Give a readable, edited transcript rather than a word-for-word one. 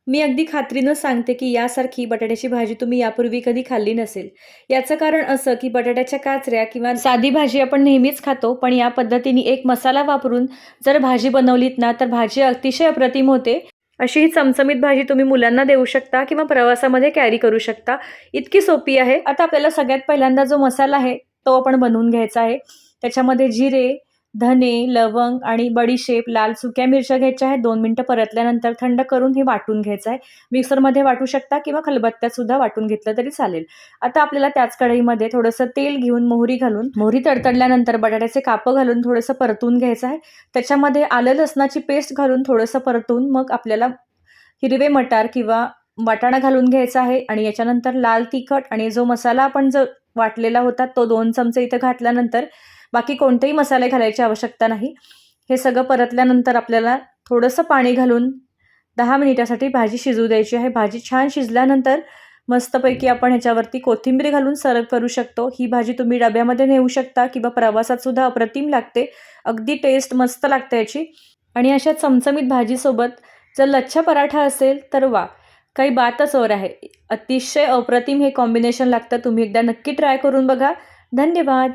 मी अगदी खात्रीनं सांगते, की यासारखी बटाट्याची भाजी तुम्ही यापूर्वी कधी खाल्ली नसेल. याचं कारण असं, की बटाट्याच्या काचऱ्या किंवा साधी भाजी आपण नेहमीच खातो, पण या पद्धतीने एक मसाला वापरून जर भाजी बनवलीत ना, तर भाजी अतिशय अप्रतिम होते. अशी ही चमचमीत भाजी तुम्ही मुलांना देऊ शकता किंवा प्रवासामध्ये कॅरी करू शकता. इतकी सोपी आहे. आता आपल्याला सगळ्यात पहिल्यांदा जो मसाला आहे, तो आपण बनवून घ्यायचा आहे. त्याच्यामध्ये जिरे, धने, लवंग आणि बडीशेप, लाल सुक्या मिरच्या घ्यायच्या आहेत. 2 मिनिटं परतल्यानंतर थंड करून हे वाटून घ्यायचं आहे. मिक्सरमध्ये वाटू शकता किंवा खलबत्त्यात सुद्धा वाटून घेतलं तरी चालेल. आता आपल्याला त्याच कढईमध्ये थोडंसं तेल घेऊन मोहरी घालून, मोहरी तडतडल्यानंतर बटाट्याचे कापं घालून थोडंसं परतून घ्यायचं आहे. त्याच्यामध्ये आलं लसणाची पेस्ट घालून थोडंसं परतून मग आपल्याला हिरवे मटार किंवा वाटाणा घालून घ्यायचा आहे आणि याच्यानंतर लाल तिखट आणि जो मसाला आपण जो वाटलेला होता तो 2 चमचे इथं घातल्यानंतर बाकी कोणतेही मसाले घालायची आवश्यकता नाही. हे सगळं परतल्यानंतर आपल्याला थोडंसं पाणी घालून 10 मिनिटासाठी भाजी शिजू द्यायची आहे. भाजी छान शिजल्यानंतर मस्तपैकी आपण ह्याच्यावरती कोथिंबीर घालून सर्व्ह करू शकतो. ही भाजी तुम्ही डब्यामध्ये नेऊ शकता किंवा प्रवासात सुद्धा अप्रतिम लागते. अगदी टेस्ट मस्त लागते याची. आणि अशा चमचमीत भाजीसोबत जर लच्छा पराठा असेल तर वाह! काही बातच और आहे. अतिशय अप्रतिम हे कॉम्बिनेशन लागतं. तुम्ही एकदा नक्की ट्राय करून बघा. धन्यवाद.